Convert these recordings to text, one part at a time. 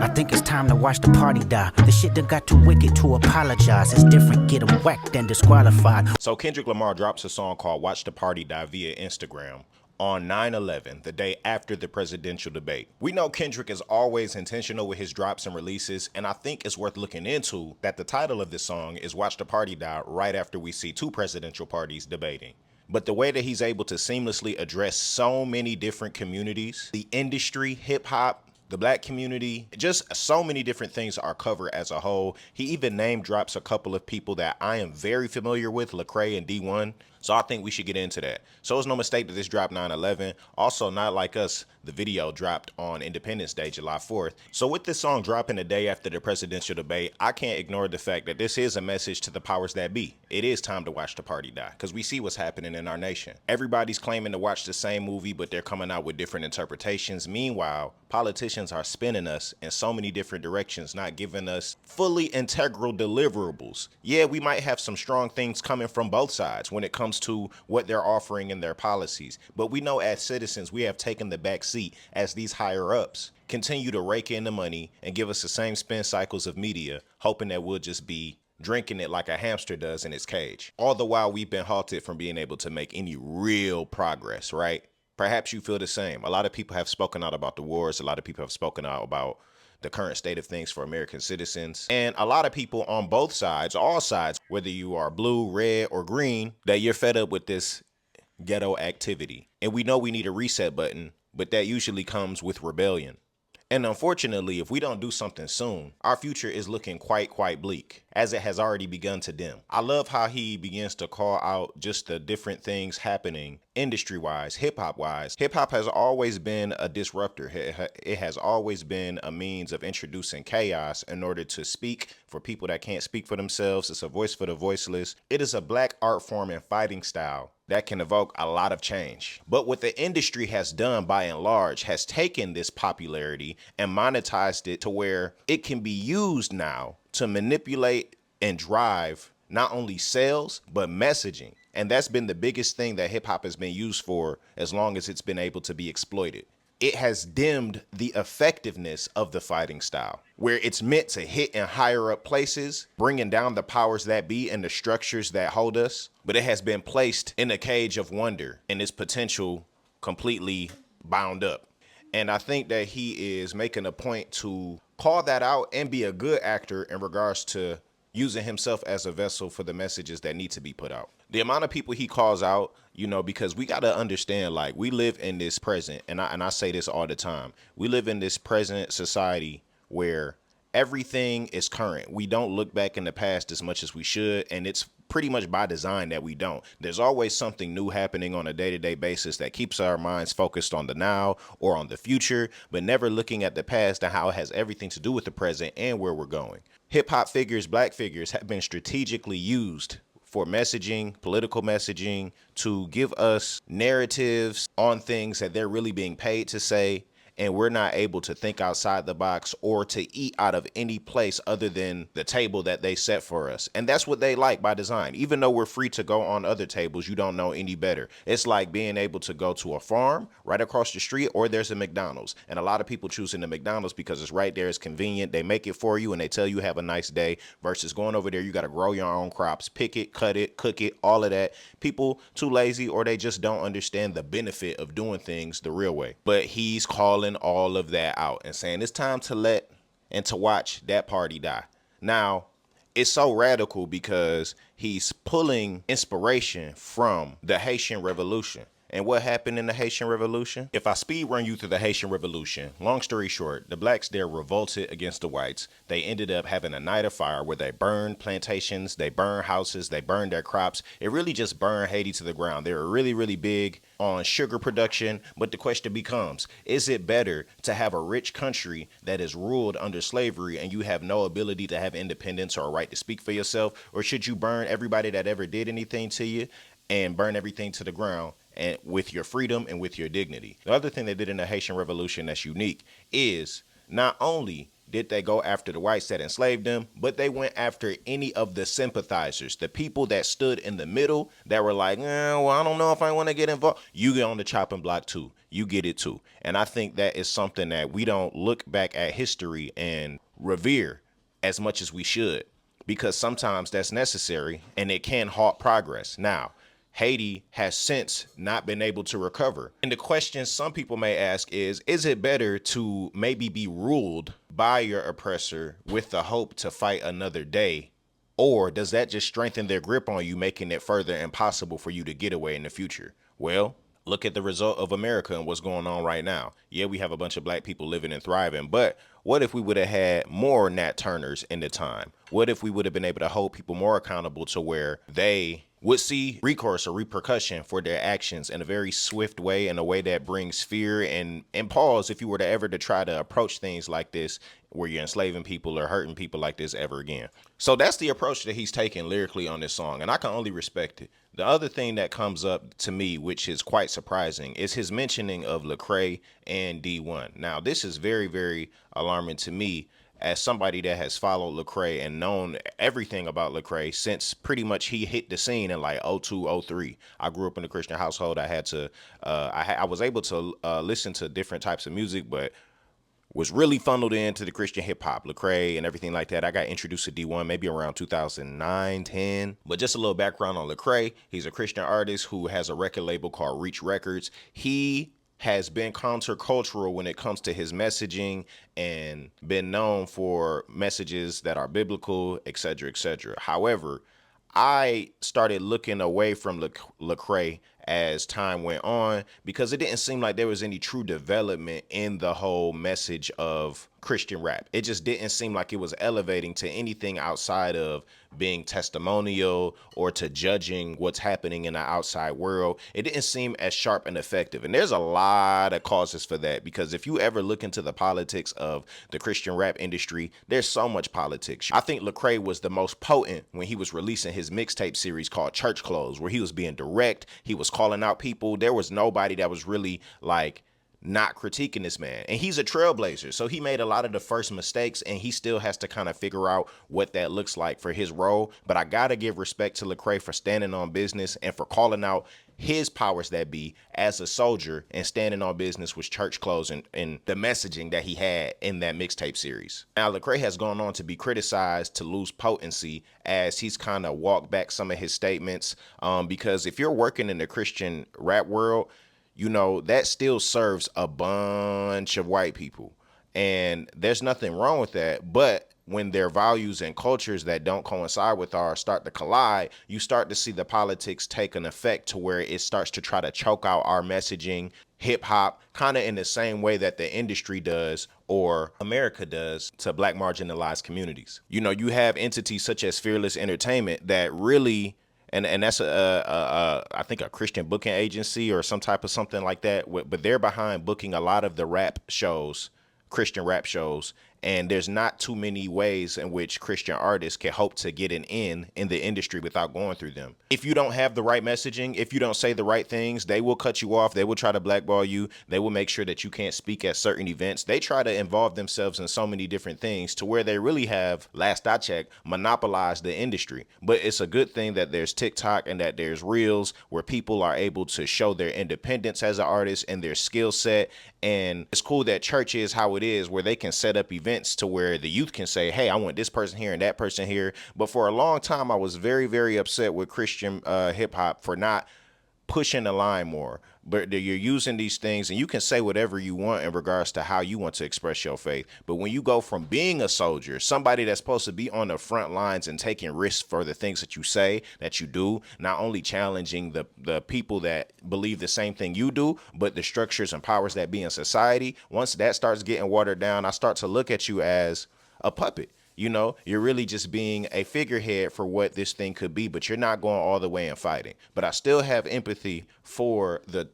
I think it's time to watch the party die. The shit that got too wicked to apologize. It's different, get them whacked and disqualified. So Kendrick Lamar drops a song called Watch the Party Die via Instagram on 9/11, the day after the presidential debate. We know Kendrick is always intentional with his drops and releases, and I think it's worth looking into that the title of this song is Watch the Party Die right after we see two presidential parties debating. But the way that he's able to seamlessly address so many different communities, the industry, hip hop, the black community, just so many different things are covered as a whole. He even name drops a couple of people that I am very familiar with, Lecrae and D1. So I think we should get into that. So it's no mistake that this dropped 9/11. Also, Not Like Us, the video dropped on Independence Day, July 4th. So with this song dropping the day after the presidential debate, I can't ignore the fact that this is a message to the powers that be. It is time to watch the party die, because we see what's happening in our nation. Everybody's claiming to watch the same movie, but they're coming out with different interpretations. Meanwhile, politicians are spinning us in so many different directions, not giving us fully integral deliverables. Yeah, we might have some strong things coming from both sides when it comes to what they're offering in their policies. But we know as citizens, we have taken the back seat as these higher ups continue to rake in the money and give us the same spin cycles of media, hoping that we'll just be drinking it like a hamster does in its cage. All the while we've been halted from being able to make any real progress, right? Perhaps you feel the same. A lot of people have spoken out about the wars. A lot of people have spoken out about the current state of things for American citizens. And a lot of people on both sides, all sides, whether you are blue, red, or green, that you're fed up with this ghetto activity. And we know we need a reset button, but that usually comes with rebellion. And unfortunately, if we don't do something soon, our future is looking quite bleak, as it has already begun to dim. I love how he begins to call out just the different things happening industry-wise, hip-hop-wise. Hip-hop has always been a disruptor. It has always been a means of introducing chaos in order to speak for people that can't speak for themselves. It's a voice for the voiceless. It is a black art form and fighting style that can evoke a lot of change. But what the industry has done by and large has taken this popularity and monetized it to where it can be used now to manipulate and drive not only sales, but messaging. And that's been the biggest thing that hip hop has been used for as long as it's been able to be exploited. It has dimmed the effectiveness of the fighting style, where it's meant to hit in higher up places, bringing down the powers that be and the structures that hold us. But it has been placed in a cage of wonder and its potential completely bound up. And I think that he is making a point to call that out and be a good actor in regards to using himself as a vessel for the messages that need to be put out. The amount of people he calls out, because we got to understand, like, we live in this present, and I say this all the time. We live in this present society where everything is current. We don't look back in the past as much as we should, and it's pretty much by design that we don't. There's always something new happening on a day-to-day basis that keeps our minds focused on the now or on the future, but never looking at the past and how it has everything to do with the present and where we're going. Hip-hop figures, black figures, have been strategically used for messaging, political messaging, to give us narratives on things that they're really being paid to say, and we're not able to think outside the box or to eat out of any place other than the table that they set for us. And that's what they like by design. Even though we're free to go on other tables, you don't know any better. It's like being able to go to a farm right across the street, or there's a McDonald's. And a lot of people choosing the McDonald's because it's right there, it's convenient. They make it for you and they tell you have a nice day, versus going over there, you got to grow your own crops, pick it, cut it, cook it, all of that. People too lazy, or they just don't understand the benefit of doing things the real way. But he's calling all of that out and saying it's time to let and to watch that party die. Now, it's so radical because he's pulling inspiration from the Haitian Revolution. And what happened in the Haitian Revolution? If I speed run you through the Haitian Revolution, long story short, the blacks there revolted against the whites. They ended up having a night of fire where they burned plantations, they burned houses, they burned their crops. It really just burned Haiti to the ground. They were really big on sugar production. But the question becomes, is it better to have a rich country that is ruled under slavery and you have no ability to have independence or a right to speak for yourself? Or should you burn everybody that ever did anything to you and burn everything to the ground, and with your freedom and with your dignity? The other thing they did in the Haitian Revolution that's unique is not only did they go after the whites that enslaved them, but they went after any of the sympathizers, the people that stood in the middle that were like, well, I don't know if I want to get involved. You get on the chopping block too. You get it too. And I think that is something that we don't look back at history and revere as much as we should, because sometimes that's necessary and it can halt progress. Now, Haiti has since not been able to recover. And the question some people may ask is it better to maybe be ruled by your oppressor with the hope to fight another day? Or does that just strengthen their grip on you, making it further impossible for you to get away in the future? Well, look at the result of America and what's going on right now. Yeah, we have a bunch of black people living and thriving, but what if we would have had more Nat Turners in the time? What if we would have been able to hold people more accountable to where they would see recourse or repercussion for their actions in a very swift way, in a way that brings fear and pause if you were to ever to try to approach things like this where you're enslaving people or hurting people like this ever again. So that's the approach that he's taking lyrically on this song, and I can only respect it. The other thing that comes up to me, which is quite surprising, is his mentioning of Lecrae and D1. Now, this is very, very alarming to me as somebody that has followed Lecrae and known everything about Lecrae since pretty much he hit the scene in like 02, 03. I grew up in a Christian household. I had to, I was able to listen to different types of music, but was really funneled into the Christian hip hop, Lecrae and everything like that. I got introduced to D1 maybe around 2009, 10. But just a little background on Lecrae. He's a Christian artist who has a record label called Reach Records. He has been countercultural when it comes to his messaging and been known for messages that are biblical, etc., etc. However, I started looking away from Lecrae as time went on because it didn't seem like there was any true development in the whole message of Christian rap. It just didn't seem like it was elevating to anything outside of being testimonial or to judging what's happening in the outside world. It didn't seem as sharp and effective. And there's a lot of causes for that, because if you ever look into the politics of the Christian rap industry, there's so much politics. I think Lecrae was the most potent when he was releasing his mixtape series called Church Clothes, where he was being direct. He was calling out people. There was nobody that was really like not critiquing this man. And he's a trailblazer. So he made a lot of the first mistakes, and he still has to kind of figure out what that looks like for his role. But I got to give respect to Lecrae for standing on business and for calling out his powers that be as a soldier and standing on business with Church Clothes and the messaging that he had in that mixtape series. Now, Lecrae has gone on to be criticized to lose potency as he's kind of walked back some of his statements, because if you're working in the Christian rap world, you know, that still serves a bunch of white people. And there's nothing wrong with that. But when their values and cultures that don't coincide with ours start to collide, you start to see the politics take an effect to where it starts to try to choke out our messaging, hip hop, kind of in the same way that the industry does or America does to black marginalized communities. You know, you have entities such as Fearless Entertainment that really, and that's I think a Christian booking agency or some type of something like that. But they're behind booking a lot of the rap shows, Christian rap shows. And there's not too many ways in which Christian artists can hope to get an in the industry without going through them. If you don't have the right messaging, if you don't say the right things, they will cut you off. They will try to blackball you. They will make sure that you can't speak at certain events. They try to involve themselves in so many different things to where they really have, last I checked, monopolized the industry. But it's a good thing that there's TikTok and that there's Reels where people are able to show their independence as an artist and their skill set. And it's cool that church is how it is, where they can set up events to where the youth can say, hey, I want this person here and that person here. But for a long time, I was very, very upset with Christian hip hop for not pushing the line more. But you're using these things, and you can say whatever you want in regards to how you want to express your faith. But when you go from being a soldier, somebody that's supposed to be on the front lines and taking risks for the things that you say, that you do, not only challenging the people that believe the same thing you do, but the structures and powers that be in society, once that starts getting watered down, I start to look at you as a puppet. You know, you're really just being a figurehead for what this thing could be, but you're not going all the way and fighting. But I still have empathy for the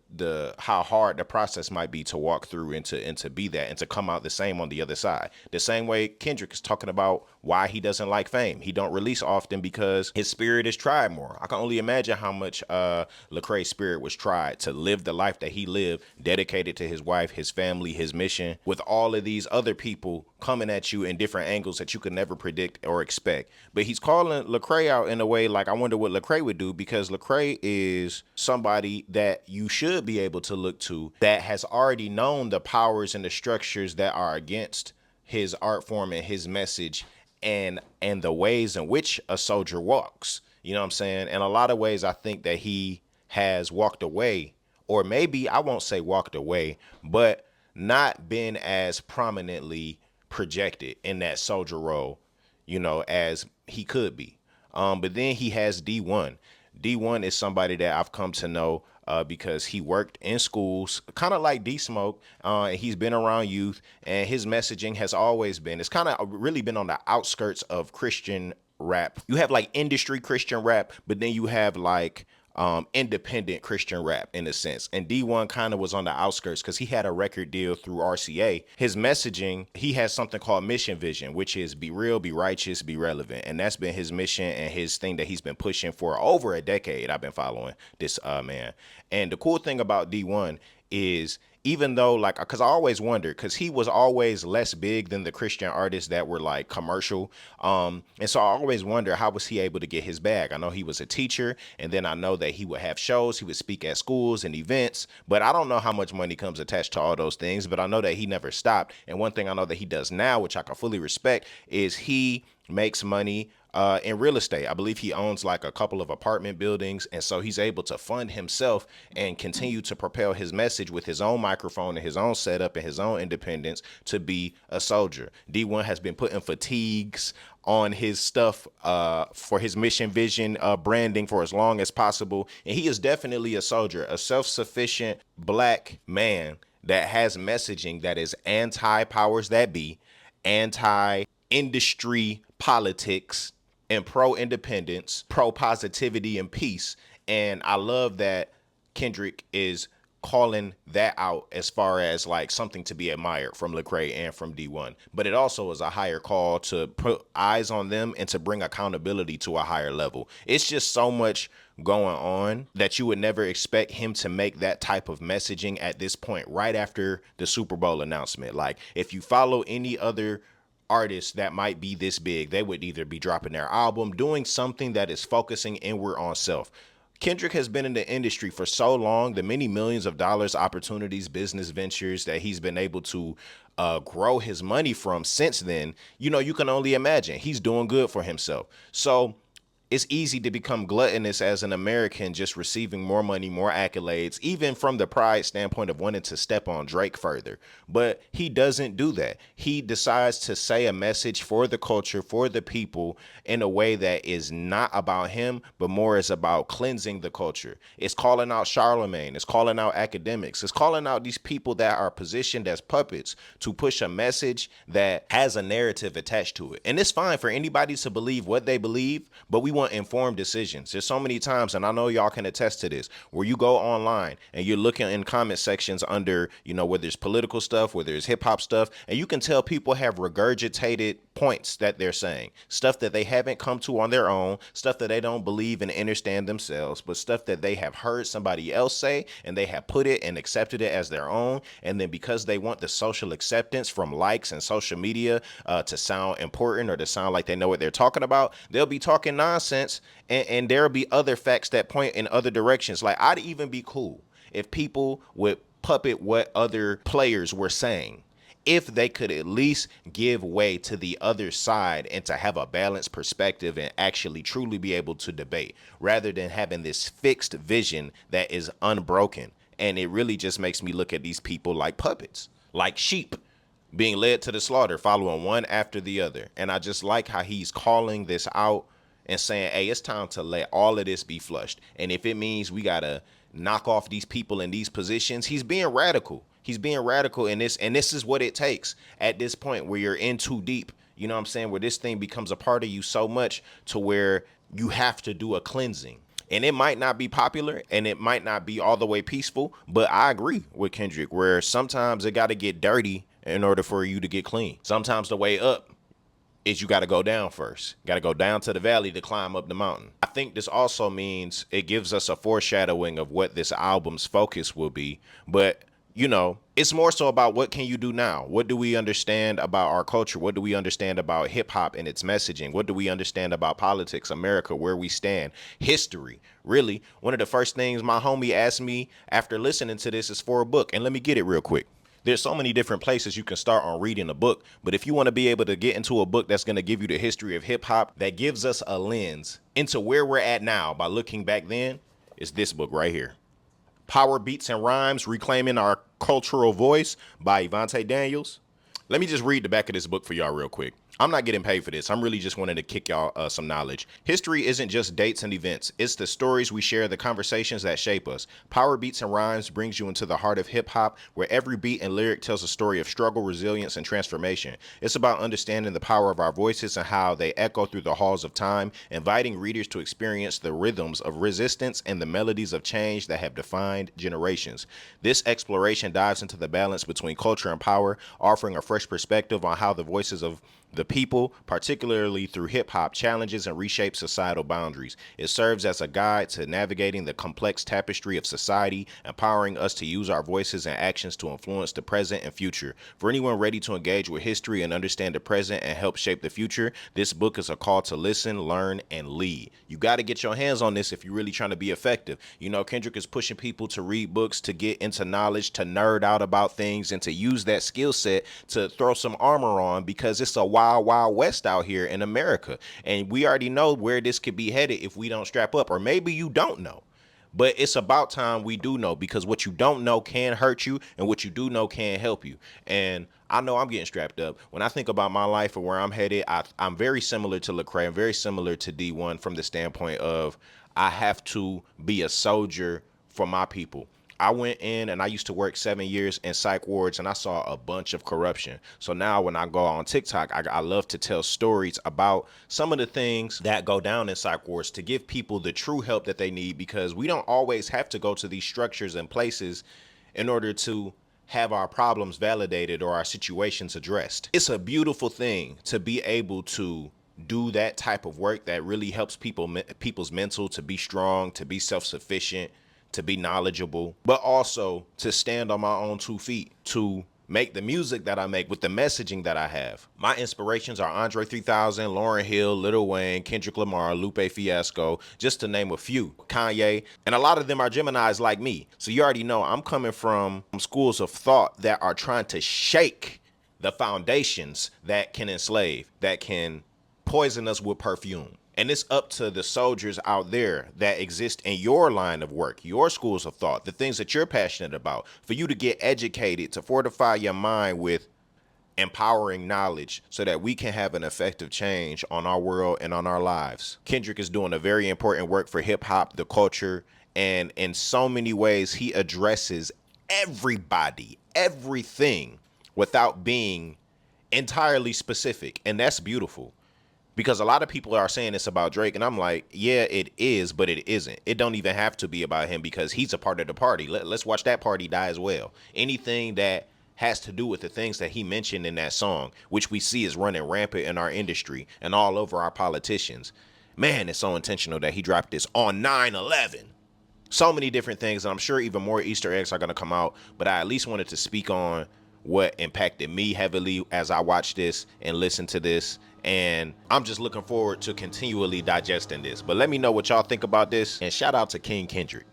how hard the process might be to walk through and to be that and to come out the same on the other side. The same way Kendrick is talking about why he doesn't like fame. He don't release often because his spirit is tried more. I can only imagine how much Lecrae's spirit was tried to live the life that he lived, dedicated to his wife, his family, his mission, with all of these other people coming at you in different angles that you could never predict or expect. But he's calling Lecrae out in a way like I wonder what Lecrae would do, because Lecrae is somebody that you should be able to look to that has already known the powers and the structures that are against his art form and his message and the ways in which a soldier walks. You know what I'm saying? In a lot of ways, I think that he has walked away, or maybe I won't say walked away, but not been as prominently projected in that soldier role, you know, as he could be. But then he has D1. D1 is somebody that I've come to know because he worked in schools, kind of like D Smoke. And he's been around youth, and his messaging has always been, it's kind of really been on the outskirts of Christian rap. You have like industry Christian rap, but then you have like independent Christian rap in a sense. And D1 kind of was on the outskirts because he had a record deal through RCA. His messaging, he has something called mission vision, which is be real, be righteous, be relevant. And that's been his mission and his thing that he's been pushing for over a decade. I've been following this man. And the cool thing about D1 is, even though, like, because I always wondered, because he was always less big than the Christian artists that were like commercial. And so I always wonder, how was he able to get his bag? I know he was a teacher, and then I know that he would have shows, he would speak at schools and events, but I don't know how much money comes attached to all those things. But I know that he never stopped. And one thing I know that he does now, which I can fully respect, is he makes money in real estate. I believe he owns like a couple of apartment buildings. And so he's able to fund himself and continue to propel his message with his own microphone and his own setup and his own independence to be a soldier. D1 has been putting fatigues on his stuff for his mission vision branding for as long as possible. And he is definitely a soldier, a self-sufficient black man that has messaging that is anti-powers that be, anti-industry politics, and pro-independence, pro-positivity and peace. And I love that Kendrick is calling that out as far as like something to be admired from Lecrae and from D1. But it also is a higher call to put eyes on them and to bring accountability to a higher level. It's just so much going on that you would never expect him to make that type of messaging at this point, right after the Super Bowl announcement. Like, if you follow any other artists that might be this big, they would either be dropping their album, doing something that is focusing inward on self. Kendrick has been in the industry for so long, the many millions of dollars, opportunities, business ventures that he's been able to grow his money from since then, you know, you can only imagine he's doing good for himself. So it's easy to become gluttonous as an American, just receiving more money, more accolades, even from the pride standpoint of wanting to step on Drake further. But he doesn't do that. He decides to say a message for the culture, for the people, in a way that is not about him, but more is about cleansing the culture. It's calling out Charlemagne. It's calling out academics. It's calling out these people that are positioned as puppets to push a message that has a narrative attached to it. And it's fine for anybody to believe what they believe, but we want informed decisions. There's so many times, and I know y'all can attest to this, where you go online and you're looking in comment sections under, you know, whether it's political stuff, whether it's hip hop stuff, and you can tell people have regurgitated points that they're saying, stuff that they haven't come to on their own, stuff that they don't believe and understand themselves, but stuff that they have heard somebody else say and they have put it and accepted it as their own. And then because they want the social acceptance from likes and social media to sound important or to sound like they know what they're talking about, they'll be talking nonsense, and there'll be other facts that point in other directions. Like, I'd even be cool if people would puppet what other players were saying, if they could at least give way to the other side and to have a balanced perspective and actually truly be able to debate, rather than having this fixed vision that is unbroken. And it really just makes me look at these people like puppets, like sheep being led to the slaughter, following one after the other. And I just like how he's calling this out and saying, hey, it's time to let all of this be flushed. And if it means we got to knock off these people in these positions, he's being radical. He's being radical in this, and this is what it takes at this point where you're in too deep You know what I'm saying? Where this thing becomes a part of you so much to where you have to do a cleansing. And it might not be popular and it might not be all the way peaceful, but I agree with Kendrick where sometimes it got to get dirty in order for you to get clean. Sometimes the way up is you got to go down first. Got to go down to the valley to climb up the mountain. I think this also means it gives us a foreshadowing of what this album's focus will be. But, you know, it's more so about what can you do now? What do we understand about our culture? What do we understand about hip hop and its messaging? What do we understand about politics, America, where we stand, history? Really, one of the first things my homie asked me after listening to this is for a book. And let me get it real quick. There's so many different places you can start on reading a book, but if you want to be able to get into a book that's going to give you the history of hip hop, that gives us a lens into where we're at now by looking back then, it's this book right here. Power Beats and Rhymes, Reclaiming Our Cultural Voice by Evante Daniels. Let me just read the back of this book for y'all real quick. I'm not getting paid for this. I'm really just wanting to kick y'all some knowledge. History isn't just dates and events. It's the stories we share, the conversations that shape us. Power Beats and Rhymes brings you into the heart of hip hop, where every beat and lyric tells a story of struggle, resilience, and transformation. It's about understanding the power of our voices and how they echo through the halls of time, inviting readers to experience the rhythms of resistance and the melodies of change that have defined generations. This exploration dives into the balance between culture and power, offering a fresh perspective on how the voices of the people, particularly through hip hop, challenges and reshapes societal boundaries. It serves as a guide to navigating the complex tapestry of society, empowering us to use our voices and actions to influence the present and future. For anyone ready to engage with history and understand the present and help shape the future, this book is a call to listen, learn, and lead. You got to get your hands on this if you're really trying to be effective. You know, Kendrick is pushing people to read books, to get into knowledge, to nerd out about things, and to use that skill set to throw some armor on, because it's a wild west out here in America, and we already know where this could be headed if we don't strap up. Or maybe you don't know, but it's about time we do know, because what you don't know can hurt you and what you do know can help you. And I know I'm getting strapped up. When I think about my life and where I'm headed, I'm very similar to Lecrae. I'm very similar to D1 from the standpoint of I have to be a soldier for my people. I went in and I used to work 7 years in psych wards, and I saw a bunch of corruption. So now when I go on TikTok, I love to tell stories about some of the things that go down in psych wards to give people the true help that they need, because we don't always have to go to these structures and places in order to have our problems validated or our situations addressed. It's a beautiful thing to be able to do that type of work that really helps people's mental to be strong, to be self-sufficient, to be knowledgeable, but also to stand on my own 2 feet, to make the music that I make with the messaging that I have. My inspirations are Andre 3000, Lauryn Hill, Lil Wayne, Kendrick Lamar, Lupe Fiasco, just to name a few, Kanye, and a lot of them are Geminis like me. So you already know I'm coming from schools of thought that are trying to shake the foundations that can enslave, that can poison us with perfume. And it's up to the soldiers out there that exist in your line of work, your schools of thought, the things that you're passionate about, for you to get educated, to fortify your mind with empowering knowledge so that we can have an effective change on our world and on our lives. Kendrick is doing a very important work for hip hop, the culture, and in so many ways, he addresses everybody, everything, without being entirely specific. And that's beautiful. Because a lot of people are saying it's about Drake, and I'm like, yeah, it is, but it isn't. It don't even have to be about him, because he's a part of the party. Let's watch that party die as well. Anything that has to do with the things that he mentioned in that song, which we see is running rampant in our industry and all over our politicians. Man, it's so intentional that he dropped this on 9/11. So many different things, and I'm sure even more Easter eggs are going to come out, but I at least wanted to speak on what impacted me heavily as I watched this and listened to this. And I'm just looking forward to continually digesting this. But let me know what y'all think about this. And shout out to King Kendrick.